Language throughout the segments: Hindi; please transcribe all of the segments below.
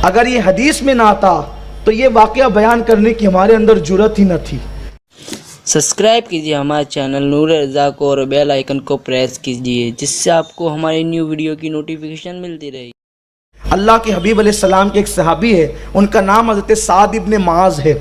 अगर ये हदीस में ना आता तो ये वाक़या बयान करने की हमारे अंदर जुर्रत ही न थी। सब्सक्राइब कीजिए हमारे चैनल नूर रज़ा को और बेल आइकन को प्रेस कीजिए, जिससे आपको हमारी न्यू वीडियो की नोटिफिकेशन मिलती रहेगी। अल्लाह के हबीब अलैहिस्सलाम के एक सहाबी है, उनका नाम हज़रत साद इब्न माज है।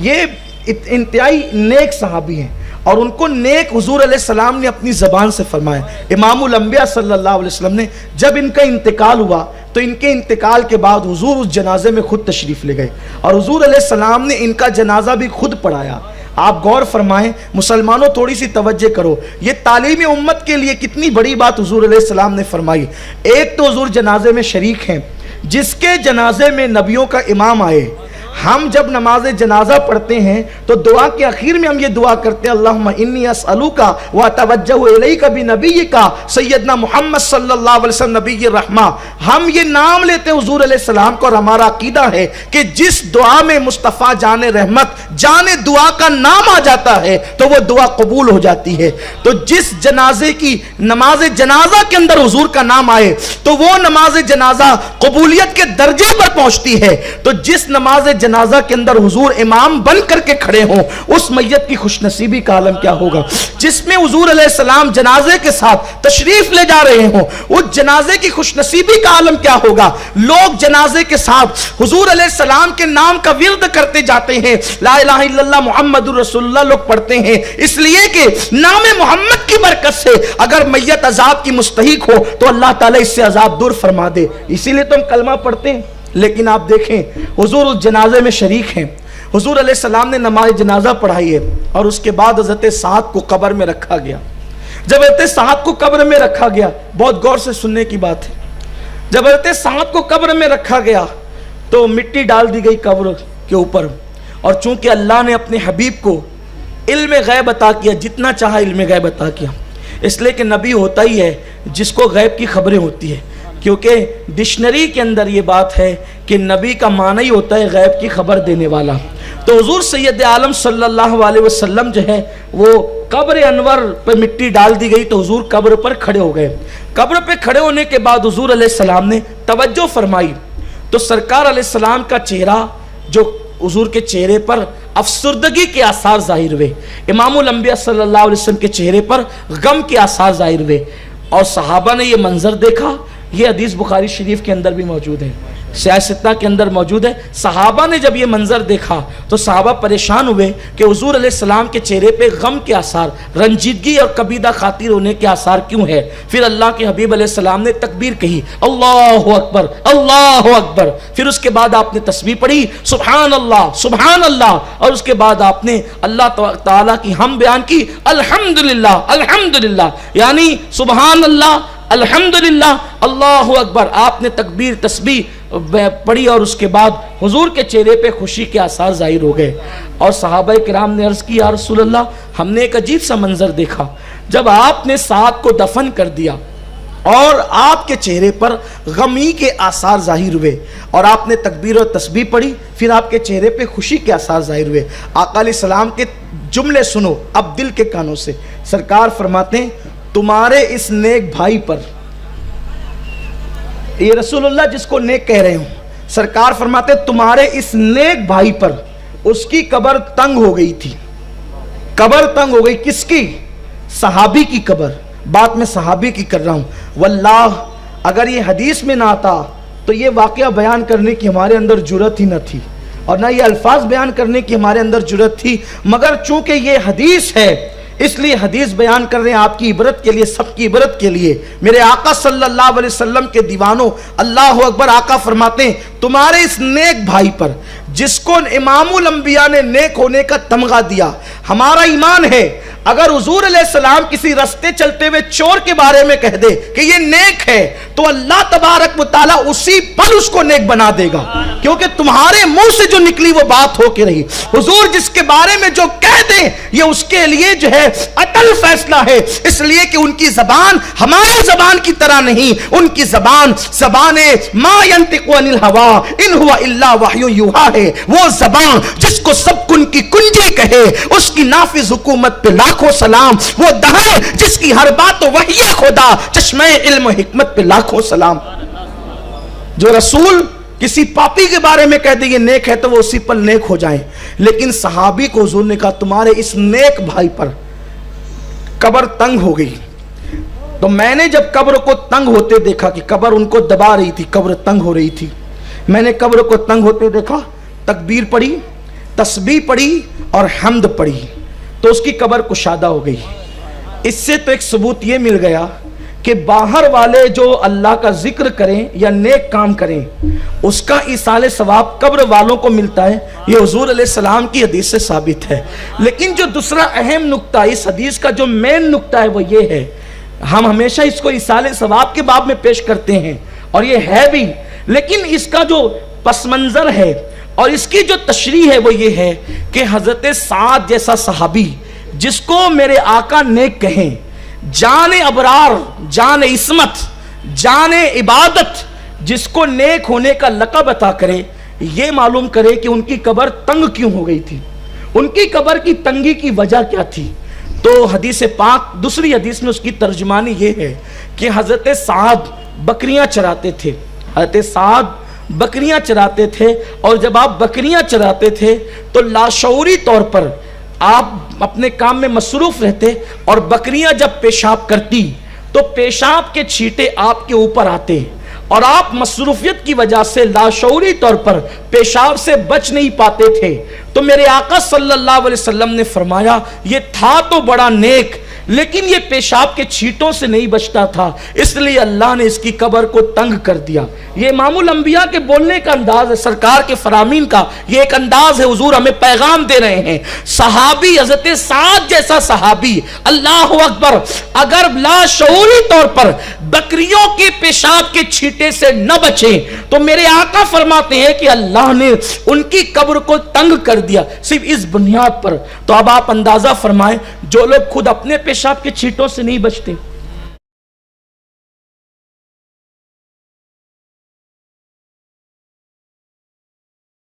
ये इंतहाई नेक सहाबी हैं और उनको नेक हुजूर अलैहिस्सलाम ने अपनी ज़बान से फरमाया। इमामुल अंबिया सल्लल्लाहु अलैहि वसल्लम ने जब इनका इंतकाल हुआ तो इनके इंतकाल के बाद हुजूर उस जनाजे में खुद तशरीफ़ ले गए और हुजूर अलैहिस्सलाम ने इनका जनाजा भी खुद पढ़ाया। आप गौर फरमाएं, मुसलमानों थोड़ी सी तवज्जो करो, ये तालीम उम्मत के लिए कितनी बड़ी बात हुजूर अलैहिस्सलाम ने फरमाई। एक तो हुजूर जनाजे में शरीक हैं, जिसके जनाजे में नबियों का इमाम आए। हम जब नमाज जनाजा पढ़ते हैं तो दुआ के आखिर में हम ये दुआ करते हैं, अल्लाहुम्मा इन्नी अस्अलुका व अतवज्जहु इलैका बिनबिय्यिका सय्यदना मुहम्मद सल्लल्लाहु अलैहि वसल्लम नबिय्यिर रहमा। हम ये नाम लेते हैं हुजूर अलैहिस्सलाम को और हमारा अकीदा है कि जिस दुआ में मुस्तफ़ा जाने रहमत जाने दुआ का नाम आ जाता है तो वो दुआ कबूल हो जाती है। तो जिस जनाजे की नमाज जनाजा के अंदर हुजूर का नाम आए तो वो नमाज जनाजा कबूलियत के दर्जे पर पहुंचती है। तो जिस नमाज जनाजा के अंदर हुजूर इमाम बन करके खड़े हों, उस मैयत की खुशनसीबी का आलम क्या होगा। जिसमें हुजूर अलैहिस्सलाम जनाजे के साथ तशरीफ ले जा रहे हों, उस जनाजे की खुशनसीबी का आलम क्या होगा। लोग जनाजे के साथ हुजूर अलैहिस्सलाम के नाम का विर्द करते जाते हैं, ला इलाहा इल्लल्लाह मुहम्मदुर रसूलुल्लाह लोग पढ़ते हैं, इसलिए कि नाम मोहम्मद की बरकत से अगर मैयत अजाब की मुस्तहिक हो तो अल्लाह ताला इससे अजाब दूर फरमा दे। इसीलिए तो हम कलमा पढ़ते हैं। लेकिन आप देखें, हुजूर उस जनाजे में शरीक हैं, हुजूर अलैहिस्सलाम ने नमाज जनाजा पढ़ाई है और उसके बाद हज़रत साद को कब्र में रखा गया। जब हज़रत साद को कब्र में रखा गया, बहुत गौर से सुनने की बात है, जब हज़रत साद को कब्र में रखा गया तो मिट्टी डाल दी गई कब्र के ऊपर। और चूंकि अल्लाह ने अपने हबीब को इल्म गैब अता किया, जितना चाहा इल्म गैब अता किया, इसलिए कि नबी होता ही है जिसको गैब की खबरें होती है। क्योंकि डिक्शनरी के अंदर ये बात है कि नबी का माना ही होता है गैब की खबर देने वाला। तो हुजूर सैयद आलम सल्लल्लाहु अलैहि वसल्लम जो है वो कब्र अनवर पर मिट्टी डाल दी गई तो हुजूर कब्र पर खड़े हो गए। कब्र पे खड़े होने के बाद हुजूर अलैहिस्सलाम ने तवज्जो फरमाई तो सरकार अलैहिस्सलाम का चेहरा, जो हुजूर के चेहरे पर अफसरदगी के आसार जाहिर हुए, इमामुल अंबिया सल्लल्लाहु अलैहि वसल्लम के चेहरे पर गम के आसार जाहिर हुए। और सहाबा ने यह मंजर देखा। ये हदीस बुखारी शरीफ के अंदर भी मौजूद है, सियासत्ता के अंदर मौजूद है। सहाबा ने जब ये मंजर देखा तो सहाबा परेशान हुए कि हुजूर अलैहिस्सलाम के चेहरे पे गम के आसार, रंजीदगी और कबीदा खातिर होने के आसार क्यों है। फिर अल्लाह के हबीब अलैहिस्सलाम ने तकबीर कही, अल्लाहु अकबर अल्लाहु अकबर। फिर उसके बाद आपने तस्बीह पढ़ी, सुभान अल्लाह सुभान अल्लाह। और उसके बाद आपने अल्लाह ताला की हम बयान की, अल्हम्दुलिल्लाह अल्हम्दुलिल्लाह, यानी सुभान अल्लाह अल्हम्दुलिल्लाह अल्लाहु अकबर। आपने तकबीर तस्बीह पढ़ी और उसके बाद हुजूर के चेहरे पे खुशी के आसार जाहिर हो गए। और सहाबा किराम ने अर्ज़ की, या रसूल अल्लाह, हमने एक अजीब सा मंजर देखा। जब आपने साद को दफन कर दिया और आपके चेहरे पर गमी के आसार जाहिर हुए और आपने तकबीर और तस्बीह पढ़ी, फिर आपके चेहरे पे खुशी के आसार जाहिर हुए। आका अलैहिस्सलाम के जुमले सुनो अब दिल के कानों से। सरकार फरमाते हैं, तुम्हारे इस नेक भाई पर, ये रसूलुल्लाह जिसको नेक कह रहे हो, सरकार फरमाते तुम्हारे इस नेक भाई पर उसकी कब्र तंग हो गई थी। कब्र तंग हो गई किसकी? सहाबी की कब्र। बात मैं सहाबी की कर रहा हूं। वल्लाह अगर ये हदीस में ना आता तो ये वाकया बयान करने की हमारे अंदर जुर्रत ही न थी और ना ये अल्फाज बयान करने की हमारे अंदर जुर्रत थी। मगर चूंकि ये हदीस है इसलिए हदीस बयान कर रहे हैं आपकी इबरत के लिए, सबकी इबरत के लिए। मेरे आका सल्लल्लाहु अलैहि वसल्लम के दीवानों, अल्लाहु अकबर। आका फरमाते हैं तुम्हारे इस नेक भाई पर जिसको इमामुल अंबिया ने नेक होने का तमगा दिया। हमारा ईमान है अगर हुजूर अलैहिस्सलाम किसी रास्ते चलते हुए चोर के बारे में कह दे कि ये नेक है तो अल्लाह तबारक व तआला उसी पल उसको नेक बना देगा, क्योंकि तुम्हारे मुंह से जो निकली वो बात होके रही। हुजूर जिसके बारे में जो कह दे ये उसके लिए जो है अटल फैसला है, इसलिए कि उनकी जबान हमारी जबान की तरह नहीं। उनकी जबान ज़बाने मा यंतिकु अनिल हवा इन हुवा इल्ला वहयु युहा है। वो जबान जिसको सब कुन की कुंजी कहे, उसकी नाफिज हुकूमत पे लाखों सलाम। वो दहर जिसकी हर बात तो वही खुदा, चश्मे इल्म हिकमत पे लाखों सलाम। जो रसूल किसी पापी के बारे में कह दे ये नेक है तो वो उसी पर नेक हो जाए। लेकिन सहाबी को हुजूर ने कहा तुम्हारे इस नेक भाई पर कब्र तंग हो गई। तो मैंने जब कब्र को तंग होते देखा कि कब्र उनको दबा रही थी, कब्र तंग हो रही थी, मैंने कब्र को तंग होते देखा, तकबीर पढ़ी, तस्बीह पढ़ी और हम्द पढ़ी, तो उसकी कब्र कुशादा हो गई। इससे तो एक सबूत ये मिल गया कि बाहर वाले जो अल्लाह का जिक्र करें या नेक काम करें उसका इसाले सवाब कब्र वालों को मिलता है। ये हुजूर अलैहिस्सलाम की हदीस से साबित है। लेकिन जो दूसरा अहम नुक्ता, इस हदीस का जो मेन नुक्ता है वो ये है, हम हमेशा इसको इसाले सवाब के बाब में पेश करते हैं और ये है भी, लेकिन इसका जो पस मंजर है और इसकी जो तशरीह है वो ये है कि हजरत साद जैसा सहाबी जिसको मेरे आका नेक कहें, जाने अबरार, जाने इस्मत, जाने इबादत, जिसको नेक होने का लक़ब अता करे, ये मालूम करे कि उनकी कब्र तंग क्यों हो गई थी, उनकी कब्र की तंगी की वजह क्या थी। तो हदीस पाक दूसरी हदीस में उसकी तर्जुमानी ये है कि हजरत साद बकरियां चराते थे, हजरत साद बकरियां चराते थे, और जब आप बकरियां चराते थे तो लाशऊरी तौर पर आप अपने काम में मसरूफ रहते, और बकरियां जब पेशाब करती तो पेशाब के छींटे आपके ऊपर आते और आप मसरूफियत की वजह से लाशऊरी तौर पर पेशाब से बच नहीं पाते थे। तो मेरे आका सल्लल्लाहु अलैहि वसल्लम ने फरमाया ये था तो बड़ा नेक, लेकिन ये पेशाब के छींटों से नहीं बचता था, इसलिए अल्लाह ने इसकी कब्र को तंग कर दिया। ये इमामुल अंबिया के बोलने का अंदाज है, सरकार के फरामीन का ये एक अंदाज है। हुजूर हमें पैगाम दे रहे हैं, सहाबी हजरत साद जैसा सहाबी, अल्लाह अकबर, अगर लाशऊरी तौर पर बकरियों के पेशाब के छींटे से न बचे तो मेरे आका फरमाते हैं कि अल्लाह ने उनकी कब्र को तंग कर दिया, सिर्फ इस बुनियाद पर। तो अब आप अंदाजा फरमाएं, जो लोग खुद अपने पेशाब के छींटों से नहीं बचते,